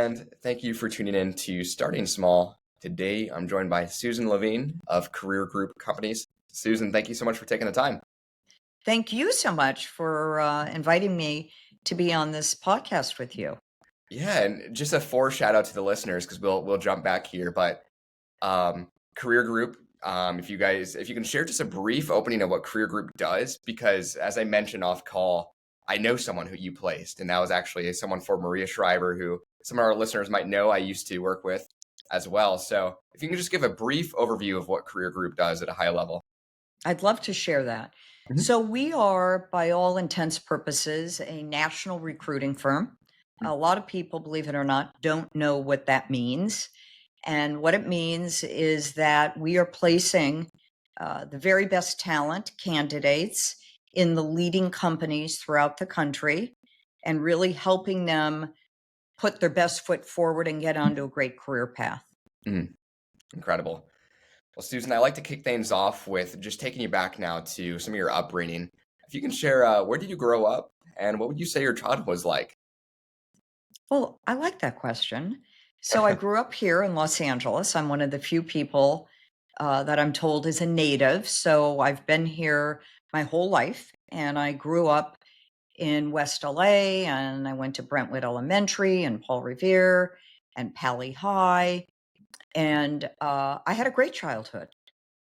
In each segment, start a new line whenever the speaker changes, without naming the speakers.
and thank you for tuning in to Starting Small. Today, I'm joined by Susan Levine of Career Group Companies. Susan, thank you so much for taking the time.
Thank you so much for inviting me to be on this podcast with you.
Yeah, and just a foreshadow to the listeners because we'll jump back here, but Career Group. If you can share just a brief opening of what Career Group does, because as I mentioned off call, I know someone who you placed, and that was actually someone for Maria Shriver, who some of our listeners might know I used to work with as well. So if you can just give a brief overview of what Career Group does at a high level.
I'd love to share that.
Mhm.
So, we are, by all intents purposes, a national recruiting firm. A lot of people, believe it or not, don't know what that means. And what it means is that we are placing the very best talent candidates in the leading companies throughout the country and really helping them put their best foot forward and get onto a great career path.
Mhm. Incredible. Well, Susan, I like to kick things off with just taking you back now to some of your upbringing. If you can share, where did you grow up, and what would you say your childhood was like?
Well, I like that question. So I grew up here in Los Angeles. I'm one of the few people that I'm told is a native. So I've been here my whole life, and I grew up in West LA, and I went to Brentwood Elementary and Paul Revere and Pali High, and I had a great childhood.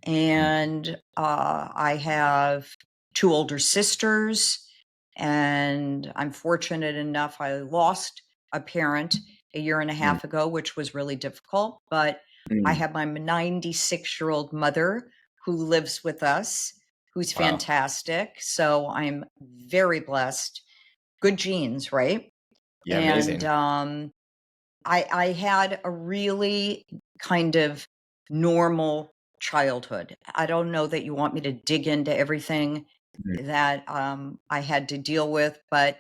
Mm.
And I have two older sisters, and I'm fortunate enough I lost a parent a year and a
Mm.
half ago, which was really difficult. But I
Mm.
have my 96-year-old mother who lives with us, who's
Wow.
fantastic. So I'm very blessed. Good genes, right?
Yeah,
And
amazing.
I had a really kind of normal childhood. I don't know that you want me to dig into everything
Mm.
that I had to deal with, but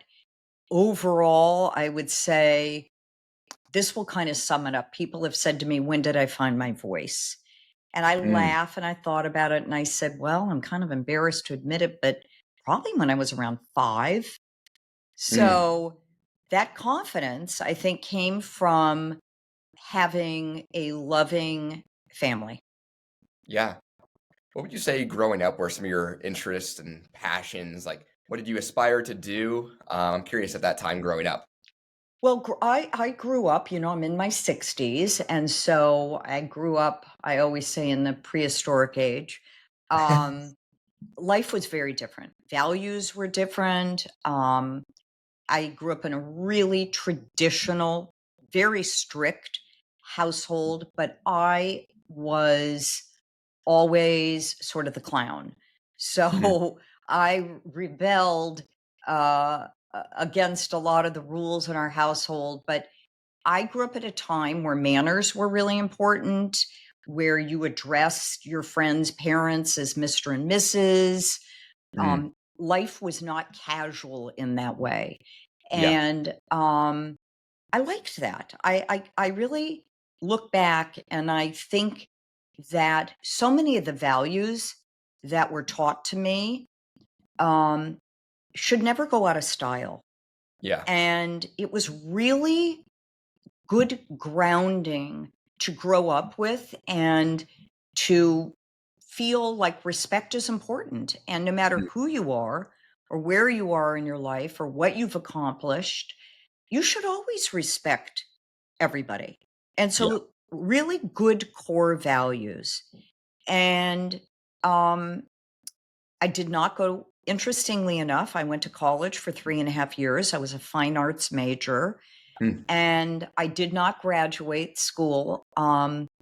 overall, I would say this will kind of sum it up. People have said to me, "When did I find my voice?" And I
Mm.
laugh and I thought about it and I said, "Well, I'm kind of embarrassed to admit it, but probably when I was around 5."
Mm.
So that confidence, I think, came from having a loving family.
Yeah. What would you say growing up were some of your interests and passions? Like, what did you aspire to do? I'm curious at that time growing up.
Well, I grew up, I'm in my 60s. And so I grew up, I always say, in the prehistoric age. Um, Life was very different. Values were different. I grew up in a really traditional, very strict household, but I was always sort of the clown.
Mm.
So I rebelled against a lot of the rules in our household. But I grew up at a time where manners were really important, where you addressed your friends' parents as Mr. and Mrs.
Mm.
Life was not casual in that way.
Yeah.
And I liked that. I really look back and I think that so many of the values that were taught to me um, should never go out of style.
Yeah.
And it was really good grounding to grow up with and to feel like respect is important. And no matter
Mm.
who you are or where you are in your life or what you've accomplished, you should always respect everybody. And
Yeah.
so, really good core values. And um, I did not go, interestingly enough, I went to college for 3.5 years. I was a fine arts major
Mm.
and I did not graduate school.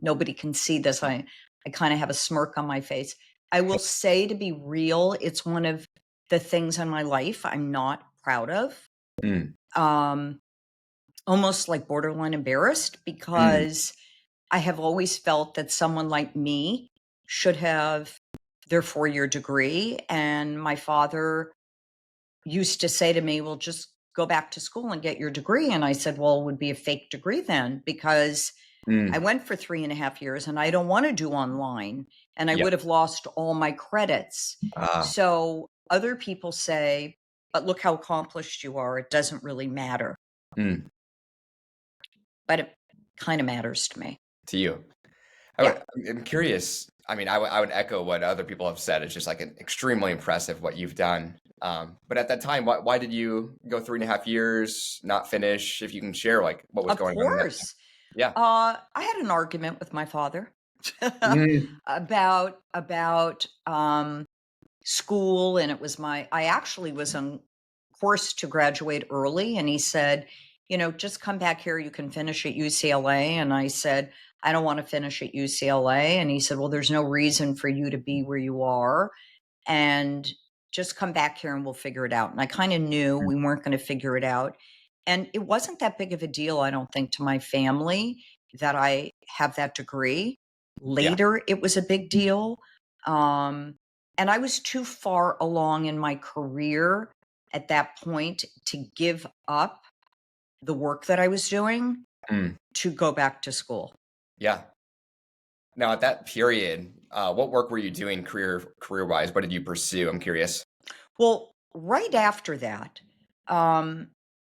Nobody can see this. I kind of have a smirk on my face. I will say, to be real, it's one of the things in my life I'm not proud of.
Mm.
Um, Almost like borderline embarrassed
Mm.
because I have always felt that someone like me should have their 4-year degree. And my father used to say to me, "Well, just go back to school and get your degree." And I said, "Well, it would be a fake degree then because I
Mm.
went for 3.5 years and I don't want to do online and I
Yeah.
would have lost all my credits."
Ah.
So other people say, "But look how accomplished you are. It doesn't really matter."
Mm.
but it kind of matters to me.
to you?
Yeah.
I'm curious. I mean, I would echo what other people have said. It's just like an extremely impressive what you've done. But at that time, why did you go 3.5 years, not finish? If you can share, like what was
Of
going on in that time?
course.
Yeah.
I had an argument with my father
Mm,
about school, and it was I actually was on course to graduate early, and he said, just come back here, you can finish at UCLA. And I said, I don't want to finish at UCLA. And he said, well, there's no reason for you to be where you are, and just come back here and we'll figure it out. And I kind of knew
mm,
we weren't going to figure it out. And it wasn't that big of a deal, I don't think, to my family that I have that degree.
yeah.
Later, it was a big deal. Um, and I was too far along in my career at that point to give up the work that I was doing
Mm,
to go back to school.
yeah. Now, at that period, what work were you doing career wise? What did you pursue? I'm curious.
Well, right after that, um,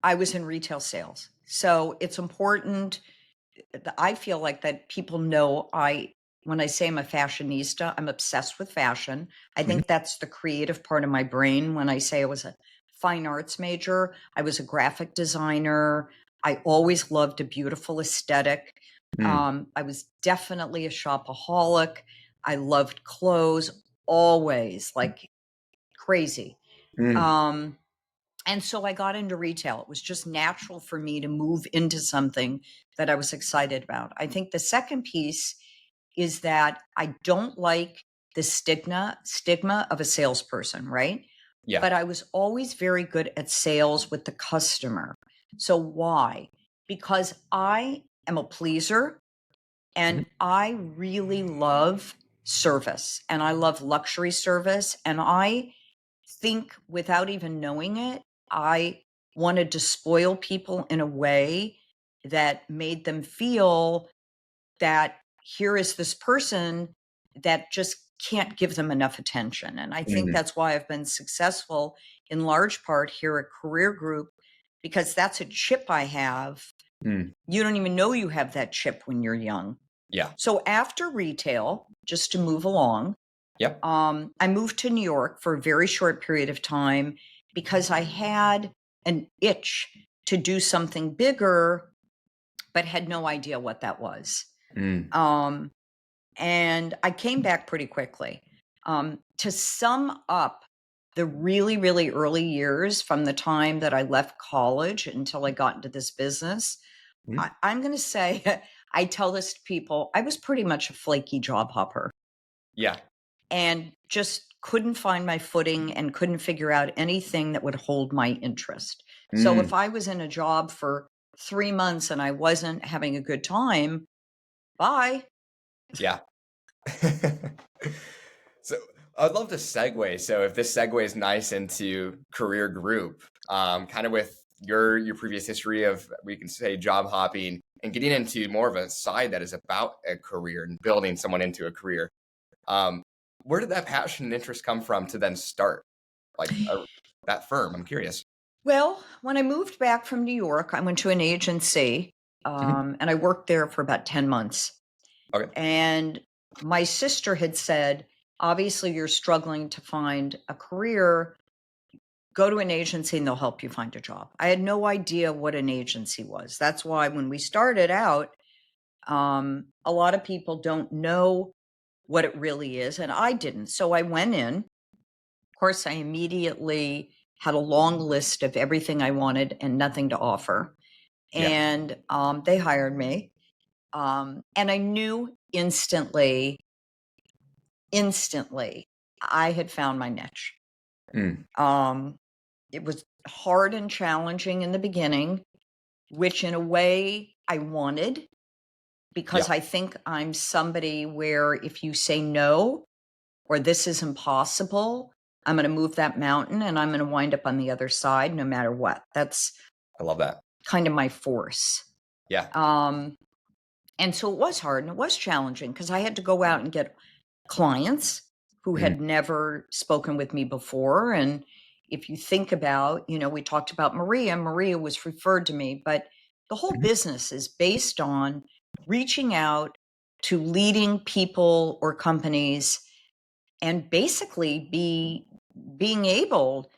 I was in retail sales. So it's important I feel like that people know when I say I'm a fashionista, I'm obsessed with fashion. I
Mhm,
think that's the creative part of my brain. When I say I was a fine arts major, I was a graphic designer. I always loved a beautiful aesthetic.
mm,
I was definitely a shopaholic. I loved clothes always, like crazy.
mm,
Um, and so I got into retail. It was just natural for me to move into something that I was excited about. I think the second piece is that I don't like the stigma of a salesperson, right?
yeah.
But I was always very good at sales with the customer. So why? Because I am a pleaser
Mhm,
and I really love service and I love luxury service, and I think without even knowing it, I wanted to spoil people in a way that made them feel that here is this person that just can't give them enough attention. And I think
mm,
that's why I've been successful in large part here at Career Group, because that's a chip I have.
mm,
You don't even know you have that chip when you're young.
yeah.
So after retail, just to move along,
Yep.
I moved to New York for a very short period of time because I had an itch to do something bigger, but had no idea what that was.
Mm,
Um, and I came back pretty quickly. To sum up the really, really early years from the time that I left college until I got into this business,
mm,
I'm going to say, I tell this to people, I was pretty much a flaky job hopper
yeah.
and just couldn't find my footing and couldn't figure out anything that would hold my interest. So
Mm,
if I was in a job for 3 months and I wasn't having a good time, bye.
yeah. So I'd love to segue. So if this segues nice into career group, kind of with your previous history of, we can say, job hopping and getting into more of a side that is about a career and building someone into a career. Um, where did that passion and interest come from to then start like that firm? I'm curious.
Well, when I moved back from New York, I went to an agency,
Mhm.
and I worked there for about 10 months.
Okay.
And my sister had said, obviously, you're struggling to find a career. Go to an agency and they'll help you find a job. I had no idea what an agency was. That's why when we started out, a lot of people don't know what it really is, and I didn't. So I went in. Of course, I immediately had a long list of everything I wanted and nothing to offer.
Yeah.
And they hired me. And I knew instantly, I had found my niche.
Mm,
Um, it was hard and challenging in the beginning, which in a way I wanted,
yeah.
because I think I'm somebody where if you say no or this is impossible, I'm going to move that mountain and I'm going to wind up on the other side no matter what. That's
I love that.
kind of my force.
Yeah.
Um, and so it was hard and it was challenging because I had to go out and get clients who
Mm,
had never spoken with me before. And if you think about, we talked about Maria was referred to me, but the whole business is based on reaching out to leading people or companies and basically being able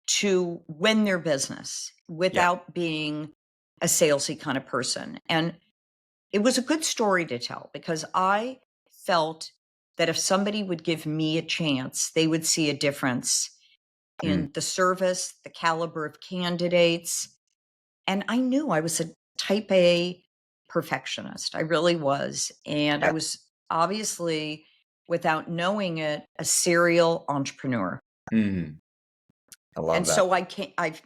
to win their business
Yeah.
without being a salesy kind of person. And it was a good story to tell because I felt that if somebody would give me a chance, they would see a difference
Mm.
in the service, the caliber of candidates. And I knew I was a type A perfectionist. I really was. And I
Yeah.
was obviously, without knowing it, a serial entrepreneur.
Mm. I
And
love that.
so I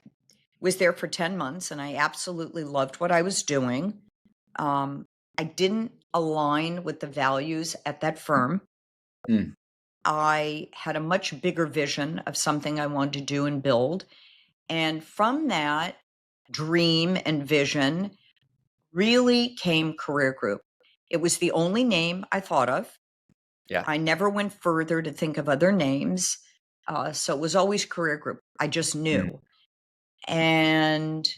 was there for 10 months and I absolutely loved what I was doing. Um, I didn't align with the values at that firm.
Mm.
I had a much bigger vision of something I wanted to do and build. And from that dream and vision really came Career Group. It was the only name I thought of.
Yeah.
I never went further to think of other names. So it was always Career Group. I just
Mm.
knew. And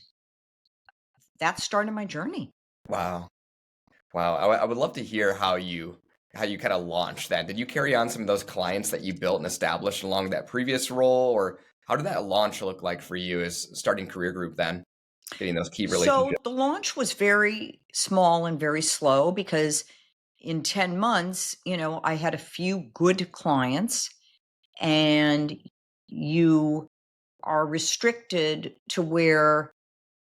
that started my journey.
Wow. Wow. I would love to hear how you kind of launched that. Did you carry on some of those clients that you built and established along that previous role, or how did that launch look like for you as starting Career Group then, getting those key
So
relationships?
the launch was very small and very slow because in 10 months, I had a few good clients, and you are restricted to where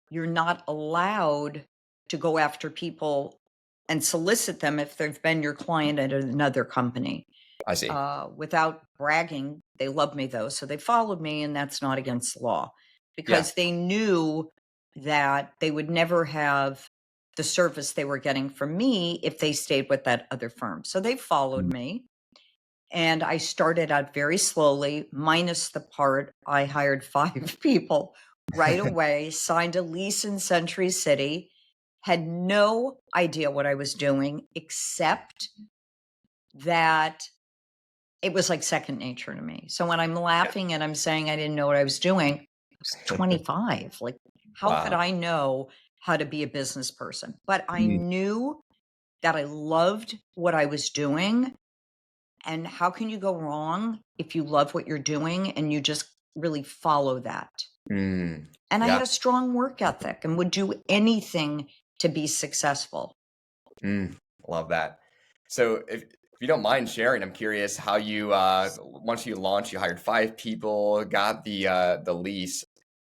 you're not allowed to go after people and solicit them if they've been your client at another company.
I see.
Without bragging, they love me though. So they followed me, and that's not against the law
Yeah.
because they knew that they would never have the service they were getting from me if they stayed with that other firm. So they followed
Mm.
me. And I started out very slowly, minus the part I hired 5 people right away, signed a lease in Century City, had no idea what I was doing, except that it was like second nature to me. So when I'm
Yeah.
laughing and I'm saying I didn't know what I was doing, I was 25. Like, how could
Wow.
I know how to be a business person? But I
Mm.
knew that I loved what I was doing. And how can you go wrong if you love what you're doing and you just really follow that?
Mm.
And I
Yeah.
had a strong work ethic and would do anything to be successful.
Mm. Love that. So if you don't mind sharing, I'm curious how you once you launched, you hired 5 people, got the lease.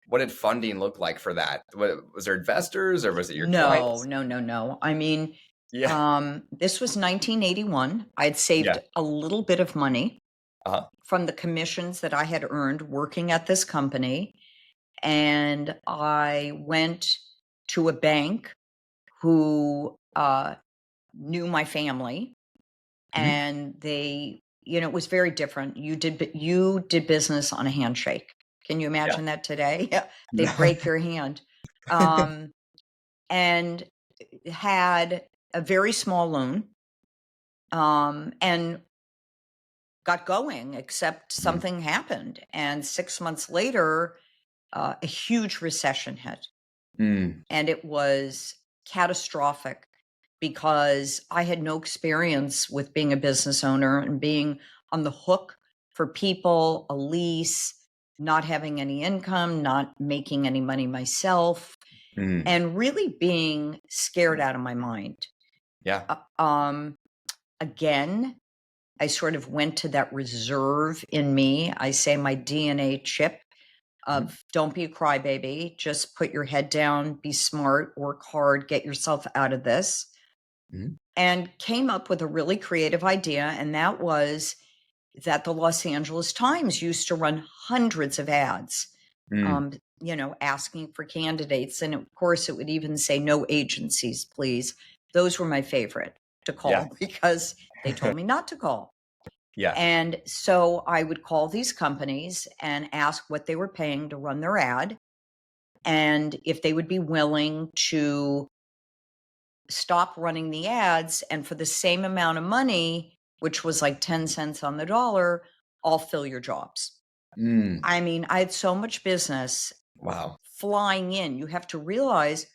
What did funding look like for that? Was there investors or was it your
No,
clients?
no, no, no. I mean,
Yeah.
this was 1981. I'd saved
Yeah.
a little bit of money
Uh-huh.
from the commissions that I had earned working at this company. And I went to a bank who knew my family,
Mhm.
and it was very different. You did business on a handshake. Can you
Yeah.
imagine that today? They'd break your hand. Um, and had a very small loan, and got going, except
Mm.
something happened. And 6 months later, a huge recession hit.
Mm.
And it was catastrophic because I had no experience with being a business owner and being on the hook for people, a lease, not having any income, not making any money myself,
Mm.
and really being scared out of my mind.
Yeah.
Uh, um, Again, I sort of went to that reserve in me. I say my DNA chip
Mhm.
of don't be a crybaby, just put your head down, be smart, work hard, get yourself out of this.
Mhm.
And came up with a really creative idea. And that was that the Los Angeles Times used to run hundreds of ads,
Mm.
asking for candidates. And of course, it would even say no agencies, please. Those were my favorite to
Yeah.
call because they told me not to call.
Yeah.
And so I would call these companies and ask what they were paying to run their ad and if they would be willing to stop running the ads and for the same amount of money, which was like 10 cents on the dollar, I'll fill your jobs.
Mm.
I mean, I had so much business
Wow.
flying in. You have to realize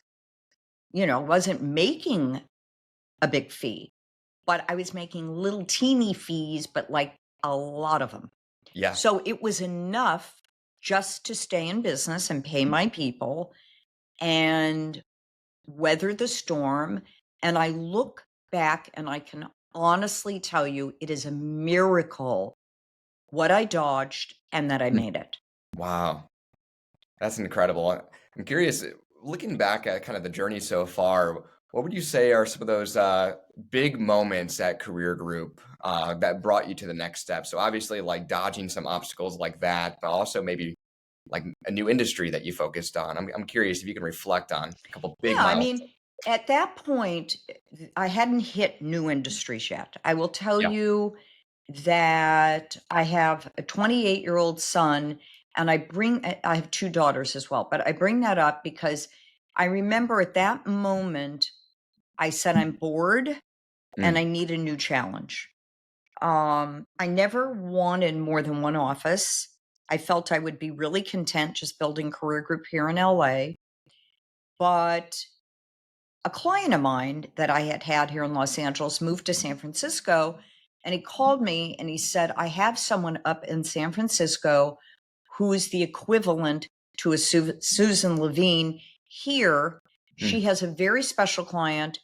wasn't making a big fee, but I was making little teeny fees, but like a lot of them.
Yeah.
So it was enough just to stay in business and pay my people and weather the storm. And I look back and I can honestly tell you it is a miracle what I dodged and that I
Mm.
made it.
Wow. That's incredible. I'm curious, looking back at kind of the journey so far, what would you say are some of those big moments at Career Group that brought you to the next step? So obviously, like dodging some obstacles like that, but also maybe like a new industry that you focused on. I'm curious if you can reflect on a couple big
Yeah, I
milestones.
mean, at that point, I hadn't hit new industries yet. I will tell
Yeah.
you that I have a 28-year-old son, and I have two daughters as well, but I bring that up because I remember at that moment, I said, I'm bored and
Mm.
I need a new challenge. I never wanted more than one office. I felt I would be really content just building Career Group here in LA. But a client of mine that I had had here in Los Angeles moved to San Francisco, and he called me and he said, I have someone up in San Francisco who is the equivalent to a Susan Levine here.
Mm.
She has a very special client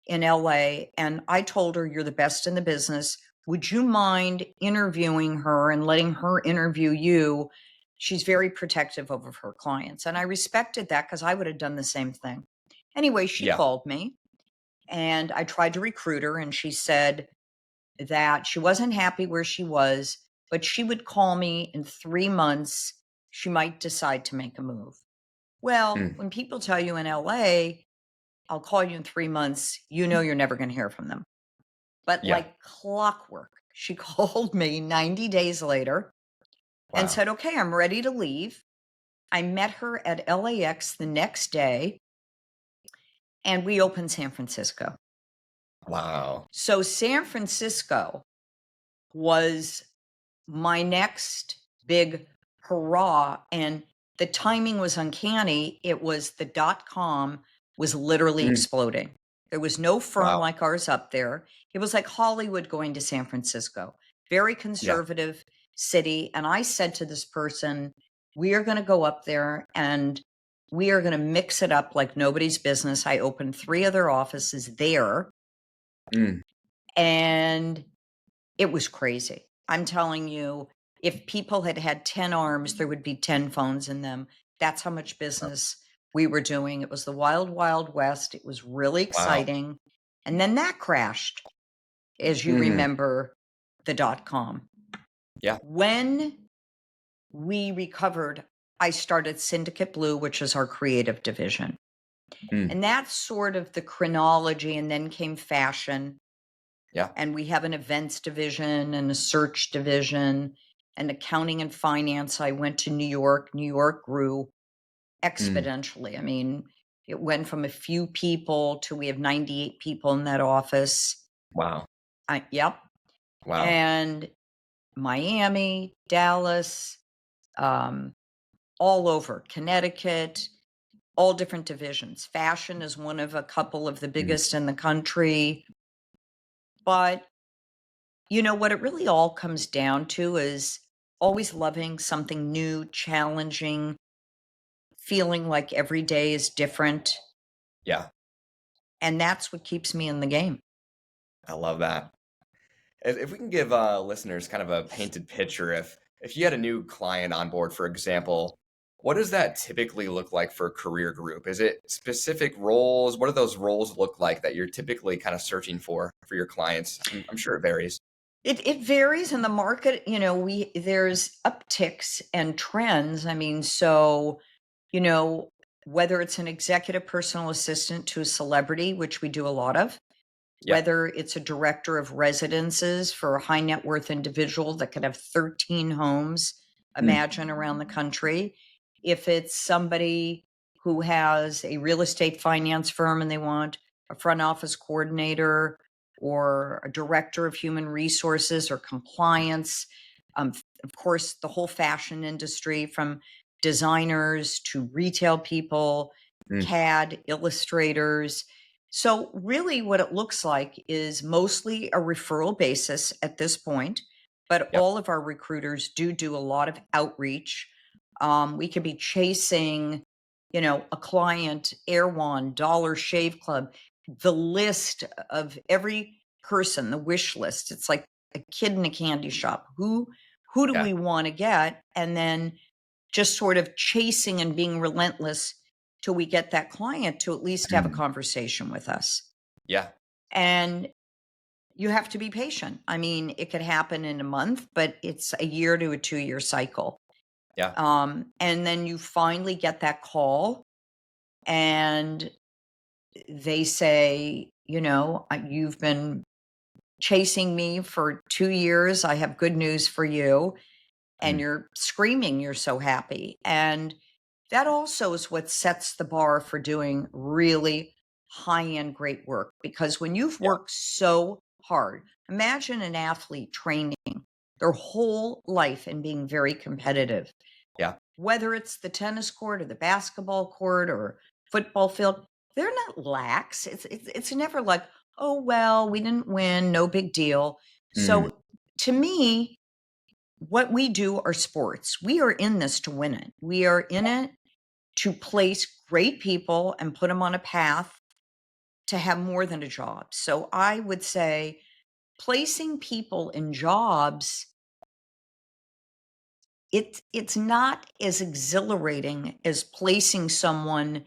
in LA, and I told her, you're the best in the business. Would you mind interviewing her and letting her interview you? She's very protective of her clients. And I respected that because I would have done the same thing. Anyway, she
Yeah.
called me and I tried to recruit her, and she said that she wasn't happy where she was, but she would call me in 3 months. She might decide to make a move. Well,
Mm.
when people tell you in LA, I'll call you in 3 months, you're never going to hear from them. But
Yeah.
like clockwork, she called me 90 days later and
Wow.
said, okay, I'm ready to leave. I met her at LAX the next day and we opened San Francisco.
Wow.
So San Francisco was my next big hurrah. And the timing was uncanny. It was the .com was literally
Mm.
exploding. There was no firm
Wow.
like ours up there. It was like Hollywood going to San Francisco, very
Yeah.
conservative city. And I said to this person, we are going to go up there and we are going to mix it up like nobody's business. I opened 3 other offices there
Mm.
and it was crazy. I'm telling you, if people had had 10 arms, there would be 10 phones in them. That's how much business we were doing. It was the wild, wild west. It was really
Wow.
exciting. And then that crashed, as you
Mm.
remember, the .com.
Yeah.
When we recovered, I started Syndicate Blue, which is our creative division.
Mm.
And that's sort of the chronology. And then came fashion.
Yeah.
And we have an events division and a search division and accounting and finance. I went to New York. New York grew
Mm.
exponentially. I mean, it went from a few people to we have 98 people in that office.
Wow.
Yep.
Wow.
And Miami, Dallas, um, all over Connecticut, all different divisions. Fashion is one of a couple of the
Mm.
biggest in the country. But what it really all comes down to is always loving something new, challenging, feeling like every day is different.
Yeah.
And that's what keeps me in the game.
I love that. If we can give listeners kind of a painted picture, if you had a new client on board, for example, what does that typically look like for a career group? Is it specific roles? What do those roles look like that you're typically kind of searching for your clients? I'm sure it varies.
It varies in the market. There's upticks and trends. I mean, so, you know, whether it's an executive personal assistant to a celebrity, which we do a lot of,
Yeah.
whether it's a director of residences for a high net worth individual that could have 13 homes,
Mm.
imagine around the country. If it's somebody who has a real estate finance firm and they want a front office coordinator or a director of human resources or compliance, of course, the whole fashion industry from designers to retail people
Mm.
CAD, illustrators. So really what it looks like is mostly a referral basis at this point, but
Yep.
all of our recruiters do a lot of outreach. We could be chasing, a client, Erewhon, Dollar Shave Club, the list of every person, the wish list. It's like a kid in a candy shop. Who do
Yeah.
we want to get? And then just sort of chasing and being relentless till we get that client to at least have a
Mm.
conversation with us.
Yeah.
And you have to be patient. I mean, it could happen in a month, but it's a year to a 2-year cycle.
Yeah.
And then you finally get that call and they say, you've been chasing me for 2 years. I have good news for you. And
Mm.
you're screaming, you're so happy. And that also is what sets the bar for doing really high end great work. Because when you've
Yeah.
worked so hard, imagine an athlete training their whole life and being very competitive,
Yeah.
whether it's the tennis court or the basketball court or football field, they're not lax. It's never like, oh well, we didn't win, no big deal.
Mm.
So to me, what we do are sports. We are in this to win it. We are in it to place great people and put them on a path to have more than a job. So I would say placing people in jobs, it's not as exhilarating as placing someone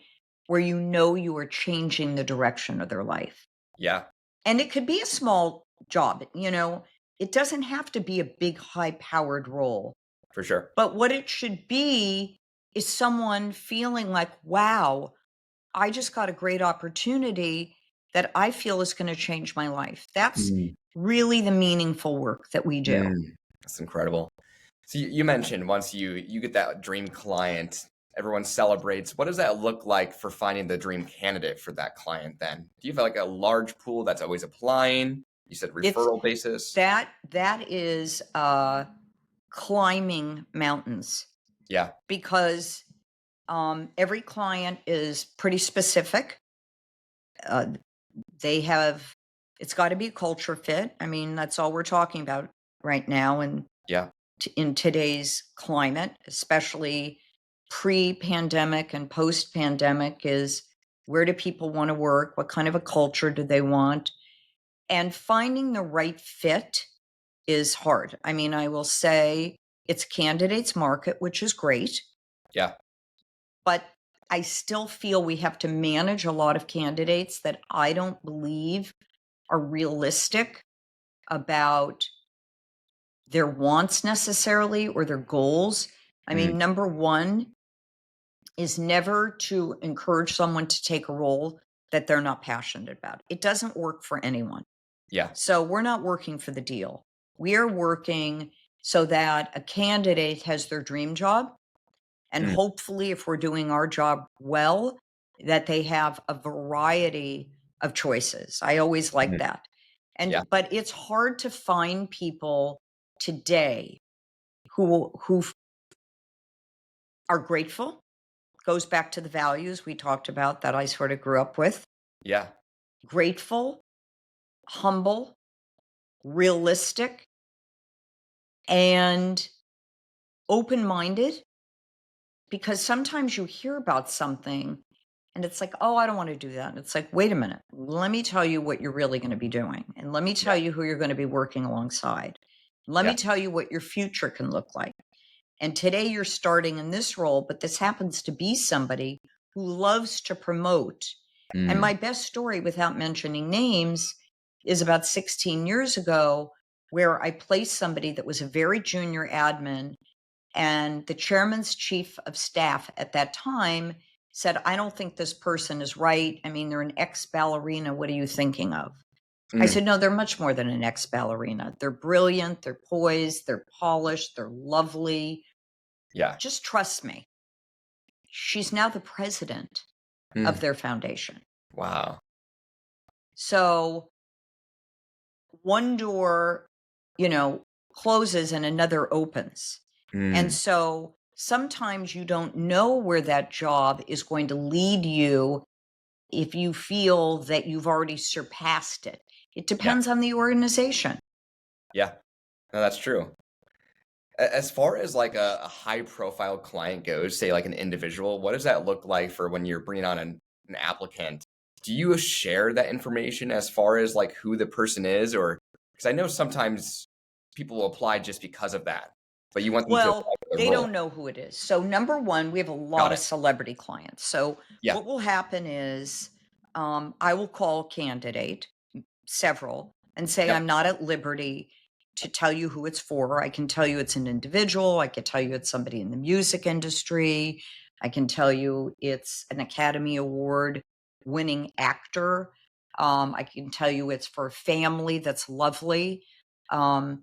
where you are changing the direction of their life.
Yeah.
And it could be a small job, it doesn't have to be a big high powered role.
For sure.
But what it should be is someone feeling like, wow, I just got a great opportunity that I feel is going to change my life. That's
Mm.
really the meaningful work that we do.
Mm. That's incredible. So you mentioned once you get that dream client, everyone celebrates. What does that look like for finding the dream candidate for that client then? Do you have like a large pool that's always applying? You said
It's
referral basis.
that is climbing mountains
Yeah.
because every client is pretty specific. Uh, they have it's got to be a culture fit. I mean, that's all we're talking about right now, and
Yeah.
in today's climate, especially pre-pandemic and post-pandemic, is where do people want to work? What kind of a culture do they want? And finding the right fit is hard. I mean, I will say it's candidates market, which is great,
Yeah.
but I still feel we have to manage a lot of candidates that I don't believe are realistic about their wants necessarily or their goals. I
Mm.
mean, number one is never to encourage someone to take a role that they're not passionate about. It doesn't work for anyone.
Yeah.
So we're not working for the deal. We are working so that a candidate has their dream job. And
Mm.
hopefully, if we're doing our job well, that they have a variety of choices. I always like
Mm.
that.
Yeah.
But it's hard to find people today who are grateful. Goes back to the values we talked about that I sort of grew up with.
Yeah.
Grateful, humble, realistic, and open-minded, because sometimes you hear about something and it's like, "Oh, I don't wanna do that." And it's like, "Wait a minute. Let me tell you what you're really gonna be doing, and let me
Yeah.
tell you who you're gonna be working alongside. Let
Yeah.
me tell you what your future can look like." And today you're starting in this role, but this happens to be somebody who loves to promote. And
Mm.
my best story, without mentioning names, is about 16 years ago, where I placed somebody that was a very junior admin. And the chairman's chief of staff at that time said, I don't think this person is right. I mean, they're an ex ballerina. What are you thinking of? I
Mm.
said, no, they're much more than an ex ballerina. They're brilliant, they're poised, they're polished, they're lovely.
Yeah.
Just trust me. She's now the president of
Mm.
their foundation.
Wow.
So one door, you know, closes and another opens. And
Mm.
so sometimes you don't know where that job is going to lead you if you feel that you've already surpassed it. It
Yeah.
depends on the organization.
Yeah. No, that's true. As far as like a high profile client goes, say like an individual, what does that look like for when you're bringing on an applicant? Do you share that information as far as like who the person is, or because I know sometimes people will apply just because of that, but you want them to apply
Well,
for the
they
role.
don't know who it is. So, number one, we have a
Got
lot of
it.
celebrity clients. So,
Yeah.
what will happen is I will call a candidate, several, and say,
Yep.
I'm not at liberty to tell you who it's for. I can tell you it's an individual. I can tell you it's somebody in the music industry. I can tell you it's an Academy Award winning actor. I can tell you it's for a family that's lovely. Um,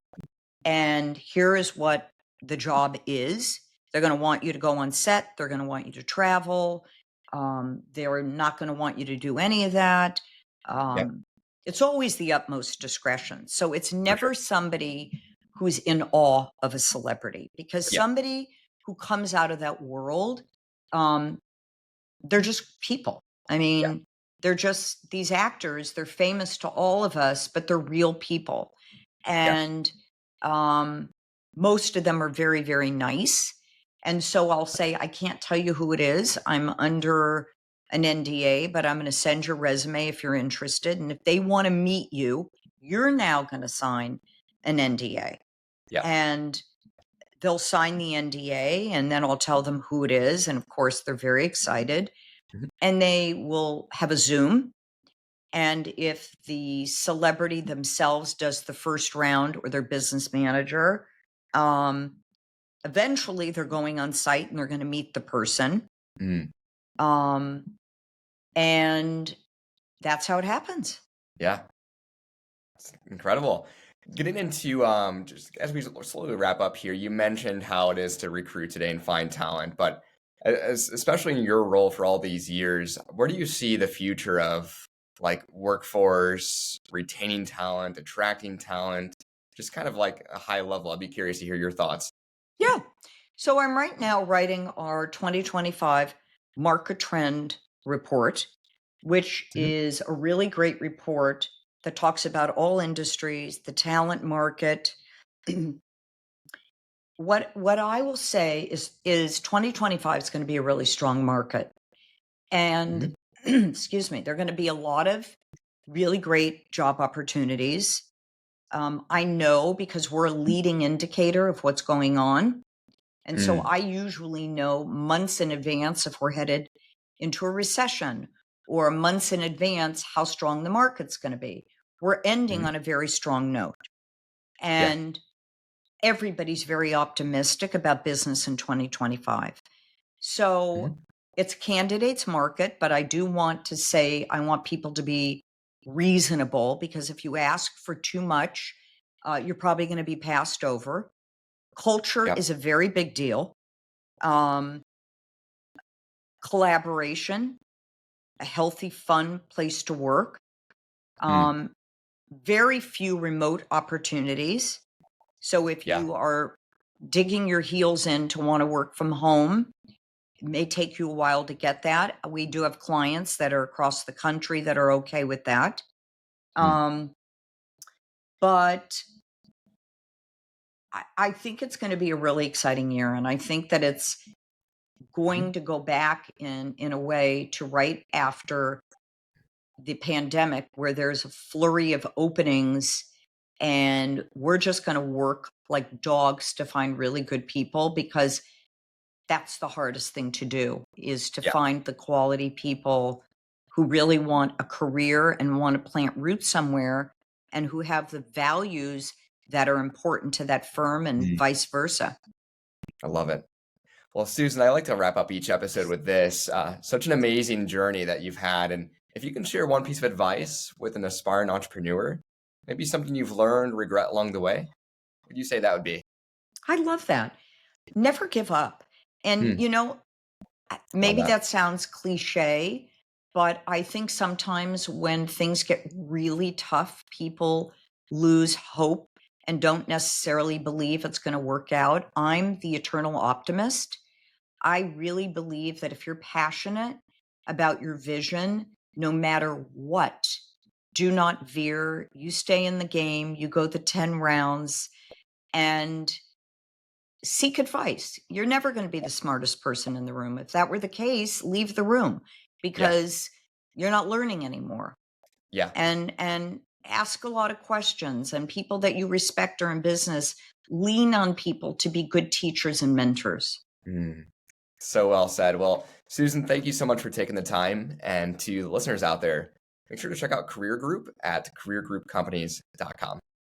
and here is what the job is. They're going to want you to go on set. They're going to want you to travel. They're not going to want you to do any of that.
Yep.
Um, it's always the utmost discretion. So it's
For sure.
never somebody who's in awe of a celebrity, because
Yep.
somebody who comes out of that world, um, they're just people. I
Yeah.
mean, they're just these actors. They're famous to all of us, but they're real people.
Yeah.
And um, most of them are very, very nice. And so I'll say, I can't tell you who it is. I'm under an NDA, but I'm going to send your resume if you're interested. And if they want to meet you, you're now going to sign an NDA.
Yeah.
And they'll sign the NDA, and then I'll tell them who it is. And of course, they're very excited.
Mhm.
And they will have a Zoom. And if the celebrity themselves does the first round, or their business manager, um, eventually they're going on site and they're going to meet the person.
Mm.
Um, and that's how it happens.
Yeah. It's incredible. Getting into just as we slowly wrap up here, you mentioned how it is to recruit today and find talent, but especially in your role for all these years, where do you see the future of like workforce, retaining talent, attracting talent, just kind of like a high level? I'd be curious to hear your thoughts.
Yeah. So I'm right now writing our 2025 market trend report, which
Mhm.
is a really great report that talks about all industries, the talent market. What I will say is 2025 is going to be a really strong market. And
Mhm.
excuse me, there are going to be a lot of really great job opportunities. I know because we're a leading indicator of what's going on. And so
Mm.
I usually know months in advance if we're headed into a recession, or months in advance how strong the market's going to be. We're ending
Mhm.
on a very strong note.
Yeah.
And everybody's very optimistic about business in 2025. So
Mhm.
it's candidates market, but I do want to say I want people to be reasonable, because if you ask for too much, you're probably going to be passed over. Culture
Yep.
is a very big deal. Um, Collaboration, a healthy, fun place to work.
Mm.
Um, Very few remote opportunities. So if
Yeah.
you are digging your heels in to want to work from home, it may take you a while to get that. We do have clients that are across the country that are okay with that.
Mm.
Um, but I think it's going to be a really exciting year. And I think that it's
Mhm.
going to go back in a way to right after the pandemic, where there's a flurry of openings, and we're just going to work like dogs to find really good people, because that's the hardest thing to do, is to
Yeah.
find the quality people who really want a career and want to plant roots somewhere, and who have the values that are important to that firm, and
Mm.
vice versa.
I love it. Well, Susan, I like to wrap up each episode with this. Such an amazing journey that you've had. And if you can share one piece of advice with an aspiring entrepreneur, maybe something you've learned, regret along the way, what would you say that would be?
I love that. Never give up. And,
Hmm, love
maybe
that.
that sounds cliche, but I think sometimes when things get really tough, people lose hope and don't necessarily believe it's going to work out. I'm the eternal optimist. I really believe that if you're passionate about your vision, no matter what, do not veer. You stay in the game, you go the 10 rounds and seek advice. You're never going to be the smartest person in the room. If that were the case, leave the room
Yeah.
because you're not learning anymore.
Yeah.
And ask a lot of questions, and people that you respect are in business, lean on people to be good teachers and mentors.
Mm. So well said. Well, Susan, thank you so much for taking the time. And to the listeners out there, make sure to check out Career Group at careergroupcompanies.com.